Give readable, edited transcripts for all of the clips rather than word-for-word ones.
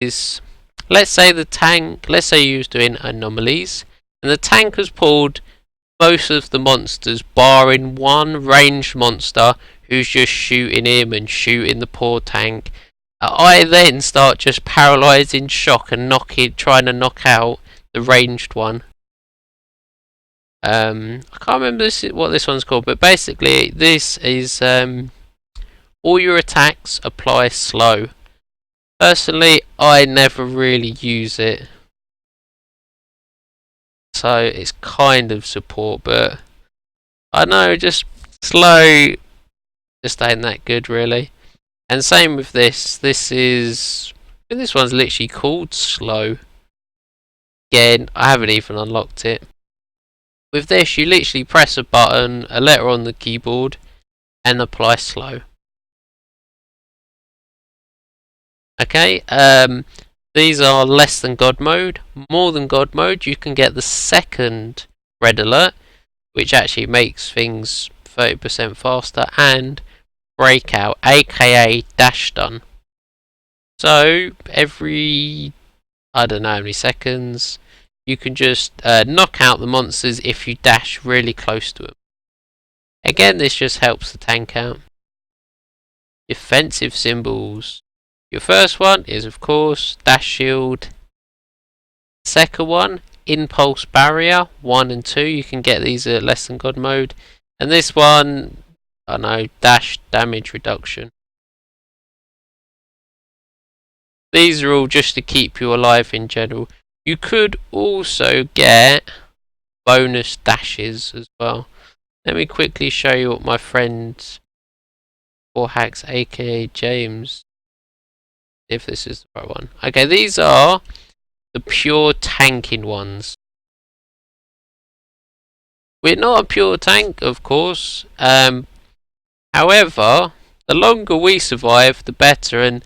is, let's say you was doing anomalies, and the tank has pulled most of the monsters, barring one ranged monster who's just shooting him and shooting the poor tank. I then start just paralysing shock and trying to knock out the ranged one. I can't remember what this one's called, but basically this is all your attacks apply slow. Personally, I never really use it, so it's kind of support, but I know just slow just ain't that good really. And same with this. This one's literally called slow. Again, I haven't even unlocked it. With this, you literally press a button, a letter on the keyboard, and apply slow. Okay, these are less than God mode. More than God mode, you can get the second red alert, which actually makes things 30% faster, and breakout, aka dash stun. So every, I don't know how many seconds, you can just knock out the monsters if you dash really close to them. Again, this just helps the tank out. Defensive symbols. Your first one is, of course, dash shield. Second one, impulse barrier. 1 and 2, you can get these at less than God mode. And this one, I don't know, dash damage reduction. These are all just to keep you alive in general. You could also get bonus dashes as well. Let me quickly show you what my friend 4hacks aka James, if this is the right one. Okay, these are the pure tanking ones. We're not a pure tank, of course. However, the longer we survive, the better, and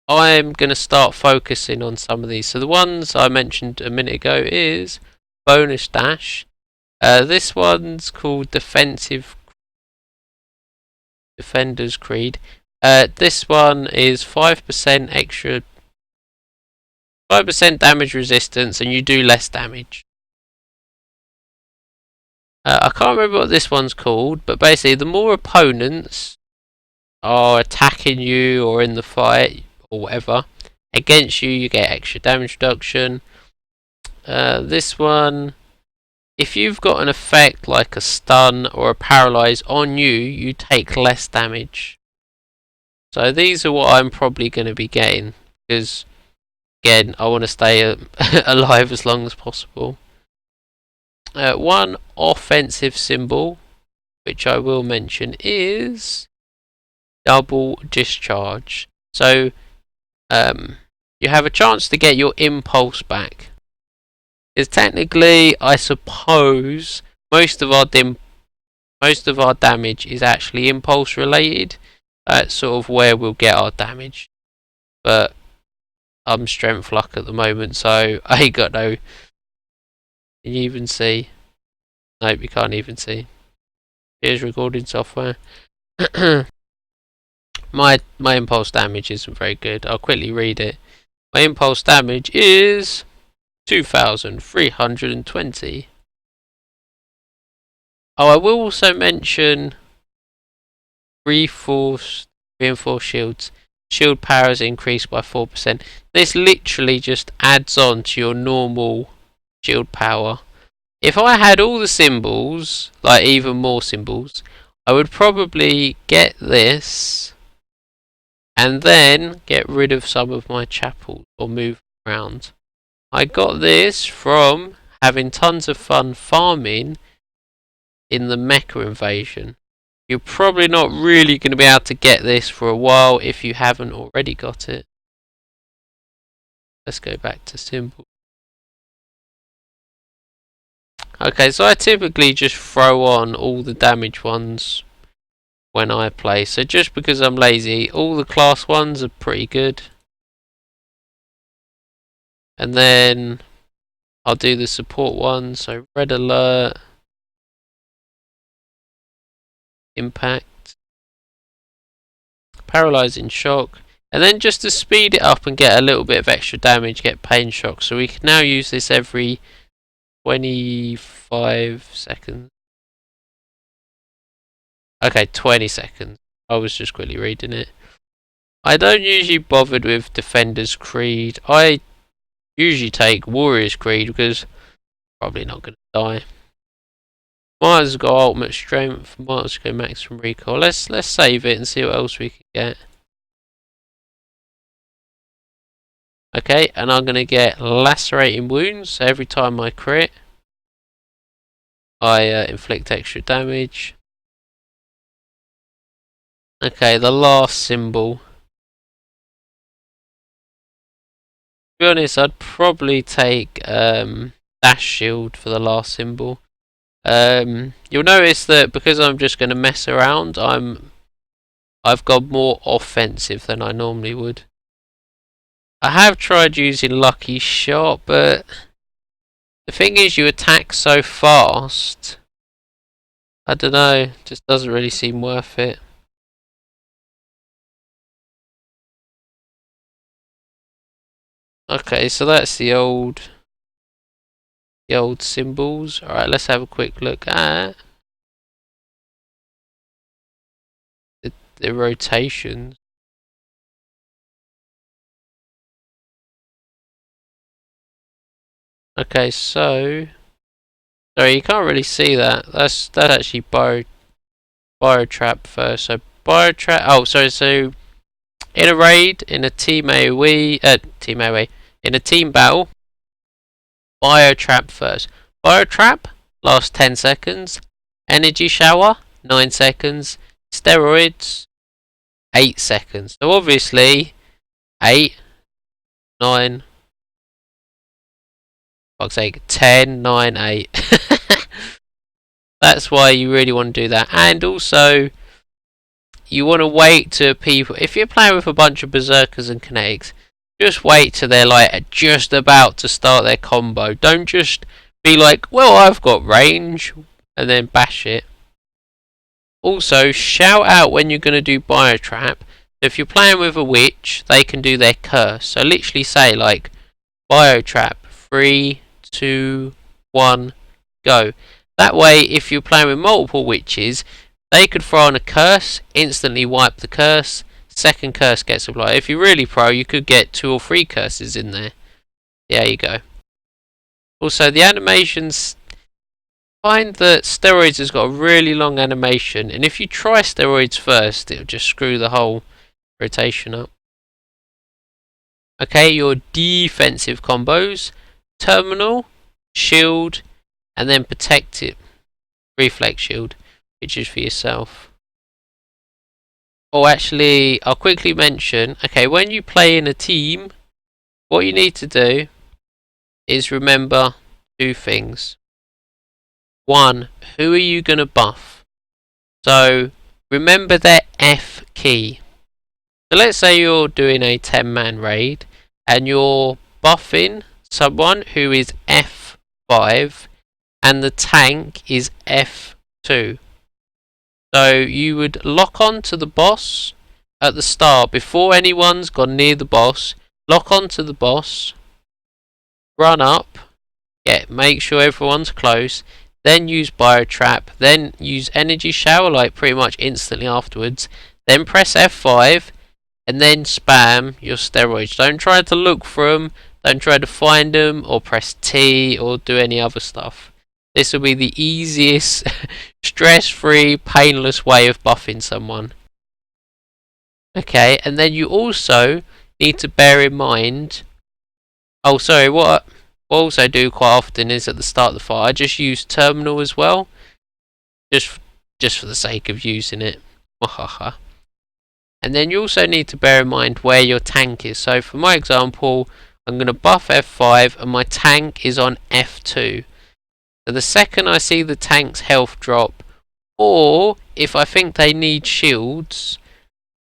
I'm going to start focusing on some of these. So the ones I mentioned a minute ago is bonus dash. This one's called Defender's Creed. This one is 5% extra, 5% damage resistance, and you do less damage. I can't remember what this one's called, but basically the more opponents are attacking you or in the fight or whatever against you, you get extra damage reduction. This one, if you've got an effect like a stun or a paralyze on you, you take less damage. So these are what I'm probably going to be getting, because again, I want to stay alive as long as possible. One offensive symbol, which I will mention, is double discharge. So you have a chance to get your impulse back. Because technically, I suppose most of our damage is actually impulse related. That's sort of where we'll get our damage. But I'm strength luck at the moment, so I ain't got no. Can you even see? Nope, you can't even see. Here's recording software. my impulse damage isn't very good. I'll quickly read it. My impulse damage is 2,320. Oh, I will also mention reinforced shields. Shield power is increased by 4%. This literally just adds on to your normal shield power. If I had all the symbols, like even more symbols, I would probably get this and then get rid of some of my chapels or move around. I got this from having tons of fun farming in the Mecha invasion. You're probably not really going to be able to get this for a while if you haven't already got it. Let's go back to symbol. Okay, so I typically just throw on all the damage ones when I play. So just because I'm lazy, all the class ones are pretty good. And then I'll do the support one. So red alert, impact, paralyzing shock. And then just to speed it up and get a little bit of extra damage, get pain shock. So we can now use this every 25 seconds. Okay, 20 seconds. I was just quickly reading it. I don't usually bother with Defender's Creed. I usually take Warrior's Creed because I'm probably not going to die. Might as well go ultimate strength. Might as well go maximum recall. Let's save it and see what else we can get. Okay, and I'm going to get lacerating wounds. So every time I crit, I inflict extra damage. Okay, the last symbol. To be honest, I'd probably take dash shield for the last symbol. You'll notice that because I'm just going to mess around, I've got more offensive than I normally would. I have tried using Lucky Shot, but the thing is, you attack so fast. I don't know, just doesn't really seem worth it. Okay, so that's the old symbols. Alright, let's have a quick look at the rotations. Okay, so sorry, you can't really see that. That's actually bio trap first. So bio trap. Oh, sorry. So in a raid, in a team AOE, in a team battle, bio trap first. Bio trap lasts 10 seconds. Energy shower 9 seconds. Steroids 8 seconds. So obviously 8, 9. Fuck's sake, 10, 9, 8. That's why you really want to do that. And also, you want to wait to people. If you're playing with a bunch of berserkers and kinetics, just wait till they're like just about to start their combo. Don't just be like, well, I've got range, and then bash it. Also, shout out when you're going to do biotrap. If you're playing with a witch, they can do their curse. So literally say like, biotrap, 3, 2, 1, go. That way, if you're playing with multiple witches, they could throw on a curse, instantly wipe the curse, second curse gets applied. If you're really pro, you could get 2 or 3 curses in there. There you go. Also, the animations, find that steroids has got a really long animation, and if you try steroids first, it'll just screw the whole rotation up. Okay, your defensive combos, terminal, shield, and then protective reflex shield, which is for yourself. Oh, actually, I'll quickly mention, okay, when you play in a team, what you need to do is remember 2 things. 1, who are you going to buff? So, remember their F key. So let's say you're doing a 10-man raid, and you're buffing someone who is F5, and the tank is F2. So you would lock on to the boss at the start before anyone's gone near the boss. Lock on to the boss, run up, make sure everyone's close, then use biotrap, then use energy shower like pretty much instantly afterwards, then press F5 and then spam your steroids. Don't try to look for them, don't try to find them or press T or do any other stuff. This will be the easiest, stress-free, painless way of buffing someone. Okay, and then you also need to bear in mind... Oh, sorry, what I also do quite often is at the start of the fight, I just use terminal as well. Just for the sake of using it. And then you also need to bear in mind where your tank is. So for my example, I'm going to buff F5 and my tank is on F2. So the second I see the tank's health drop, or if I think they need shields,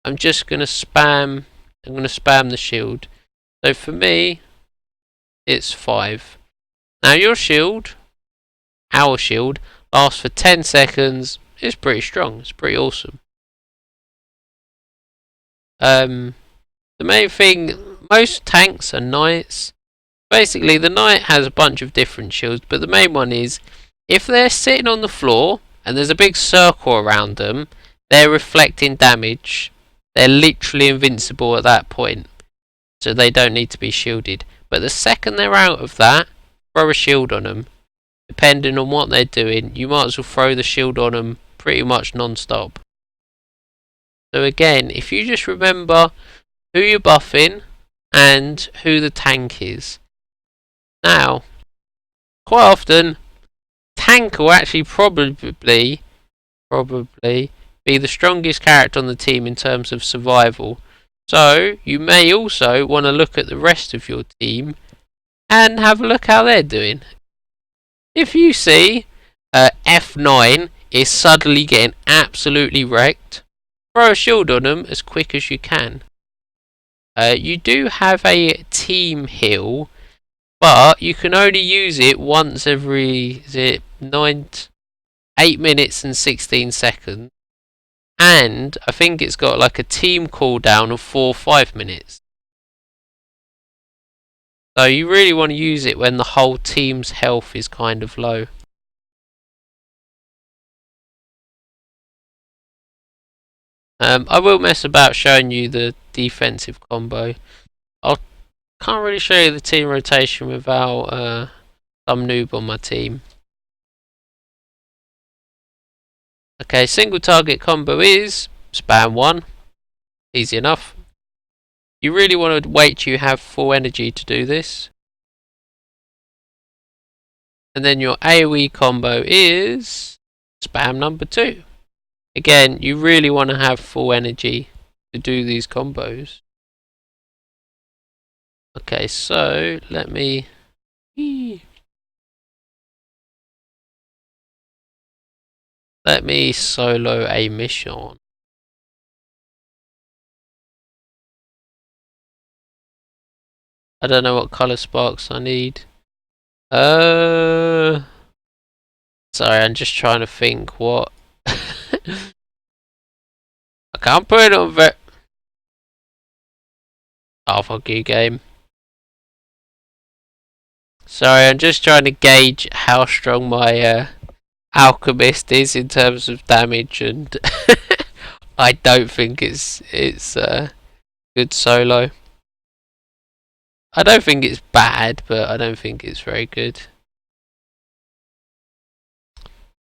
I'm just going to spam the shield. So for me, it's 5. Now your shield, our shield, lasts for 10 seconds. It's pretty strong. It's pretty awesome. The main thing, most tanks are knights. Basically, the knight has a bunch of different shields, but the main one is if they're sitting on the floor and there's a big circle around them, they're reflecting damage. They're literally invincible at that point, so they don't need to be shielded. But the second they're out of that, throw a shield on them. Depending on what they're doing, you might as well throw the shield on them pretty much non-stop. So again, if you just remember who you're buffing and who the tank is. Now, quite often, tank will actually probably be the strongest character on the team in terms of survival. So you may also want to look at the rest of your team and have a look how they're doing. If you see F9 is suddenly getting absolutely wrecked, throw a shield on them as quick as you can. You do have a team heal, but you can only use it once every 8 minutes and 16 seconds. And I think it's got like a team cooldown of 4 or 5 minutes. So you really want to use it when the whole team's health is kind of low. I will mess about showing you the defensive combo. I can't really show you the team rotation without some noob on my team. Okay, single target combo is spam 1. Easy enough. You really want to wait till you have full energy to do this. And then your AoE combo is spam number 2. Again, you really want to have full energy to do these combos. Okay, so let me solo a mission. I don't know what color sparks I need. Sorry, I'm just trying to think what. I can't put it on oh, fuck you, game. Sorry, I'm just trying to gauge how strong my Alchemist is in terms of damage, and I don't think it's good solo. I don't think it's bad, but I don't think it's very good.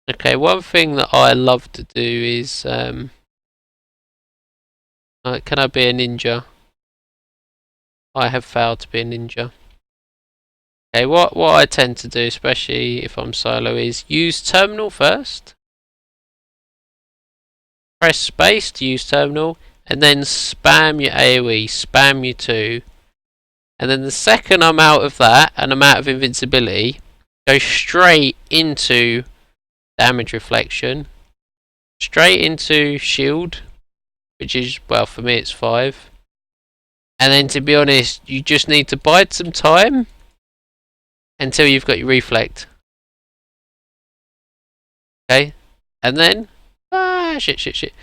Okay, one thing that I love to do is can I be a ninja? I have failed to be a ninja. Okay, what I tend to do, especially if I'm solo, is use terminal first. Press space to use terminal, and then spam your AoE, spam your 2. And then the second I'm out of that, and I'm out of invincibility, go straight into damage reflection, straight into shield, which is, well, for me it's 5. And then, to be honest, you just need to bide some time until you've got your reflect. Okay? And then, shit.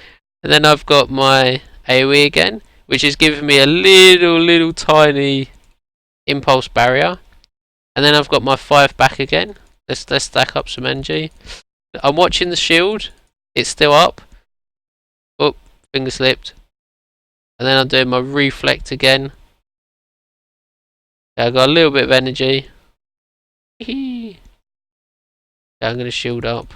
And then I've got my AoE again, which is giving me a little tiny impulse barrier. And then I've got my 5 back again. Let's stack up some energy. I'm watching the shield. It's still up. Oh, finger slipped. And then I'm doing my reflect again. Okay, I've got a little bit of energy. Okay, I'm going to shield up.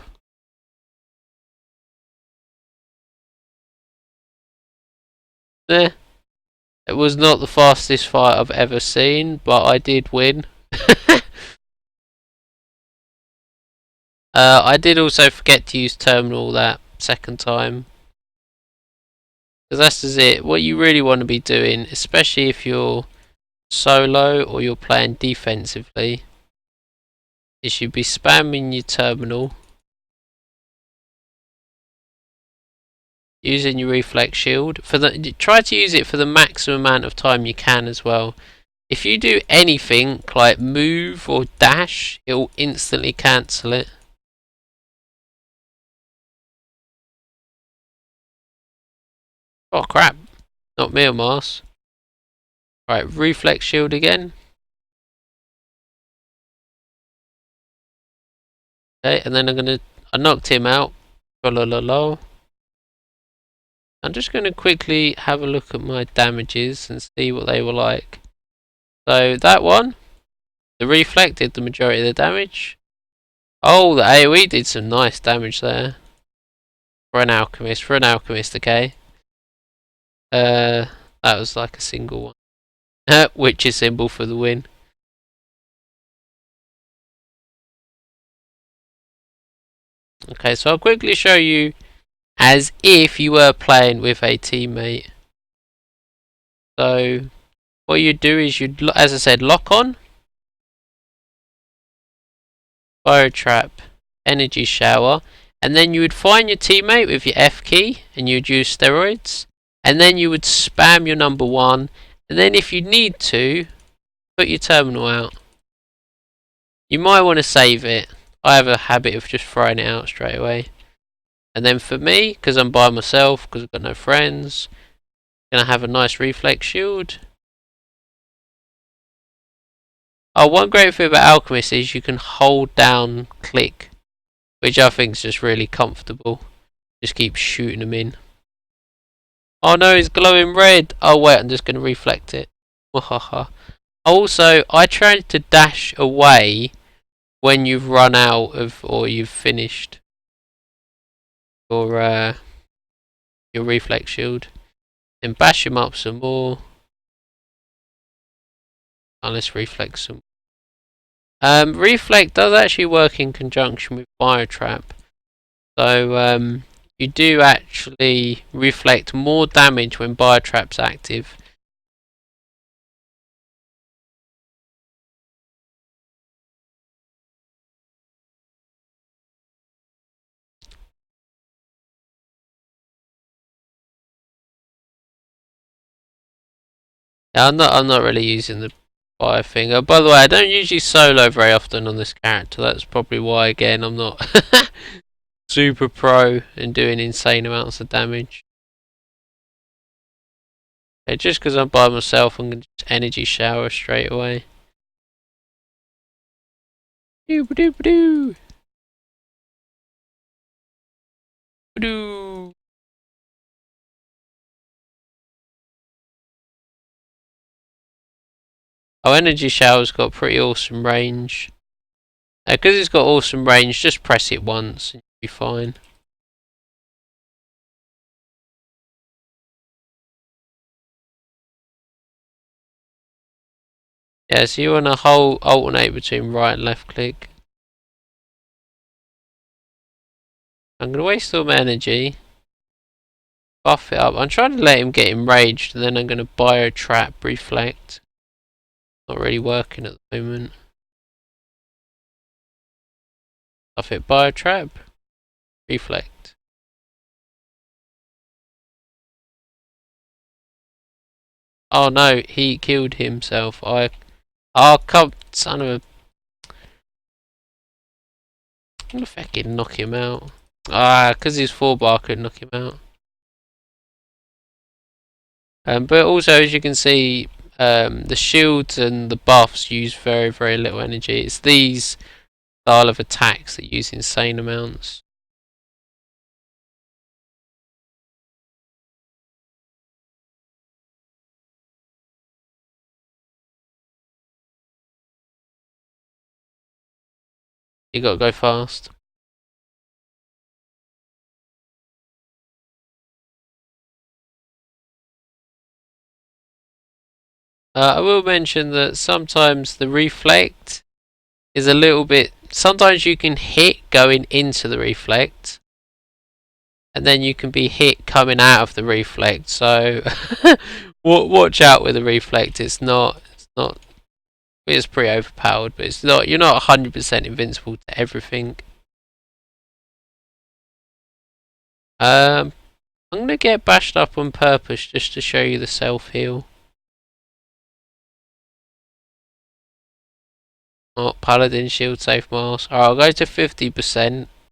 There. It was not the fastest fight I've ever seen, but I did win. I did also forget to use terminal that second time. Because that's just it. What you really want to be doing, especially if you're solo or you're playing defensively, is you'd be spamming your terminal, using your reflex shield. Try to use it for the maximum amount of time you can as well. If you do anything like move or dash, it will instantly cancel it. Oh crap, not me, Mars. Right, reflex shield again. Okay, and then I knocked him out. I'm just gonna quickly have a look at my damages and see what they were like. So that one, the reflect did the majority of the damage. Oh, the AoE did some nice damage there. For an alchemist, okay. That was like a single one. Witcher symbol for the win. Okay, so I'll quickly show you as if you were playing with a teammate. So what you do is you'd, as I said, lock on, fire trap, energy shower, and then you would find your teammate with your F key and you'd use steroids, and then you would spam your number 1, and then if you need to, put your terminal out. You might want to save it. I have a habit of just throwing it out straight away. And then for me, because I'm by myself, because I've got no friends, I'm going to have a nice reflex shield. Oh, one great thing about Alchemist is you can hold down click, which I think is just really comfortable. Just keep shooting them in. Oh no, he's glowing red. Oh wait, I'm just going to reflect it. Also, I tried to dash away when you've run out of, or you've finished your reflex shield. Then bash him up some more. Oh, let's reflex some. Reflect does actually work in conjunction with Fire Trap. So you do actually reflect more damage when Fire Trap's active. Yeah, I'm not really using the fire thing. By the way, I don't usually solo very often on this character. That's probably why, again, I'm not super pro and doing insane amounts of damage. Okay, just because I'm by myself, I'm going to just energy shower straight away. Doo-ba-doo-ba-doo. Ba-doo. Oh, energy shower's got pretty awesome range. Because it's got awesome range, just press it once and you'll be fine. Yeah, so you want to alternate between right and left click. I'm going to waste all my energy. Buff it up. I'm trying to let him get enraged, and then I'm going to bio trap reflect. Not really working at the moment. Buff it, bio trap, reflect. Oh no, he killed himself. Oh come, son of a. I'm gonna fucking knock him out. Ah, because he's 4-bar, I could knock him out. But also, as you can see, the shields and the buffs use very, very little energy. It's these style of attacks that use insane amounts. You gotta go fast. I will mention that sometimes the reflect is a little bit. Sometimes you can hit going into the reflect, and then you can be hit coming out of the reflect. So watch out with the reflect. It's not. It's pretty overpowered, but it's not. You're not 100% invincible to everything. I'm gonna get bashed up on purpose just to show you the self heal. Oh, Paladin shield safe mask. Alright, I'll go to 50%.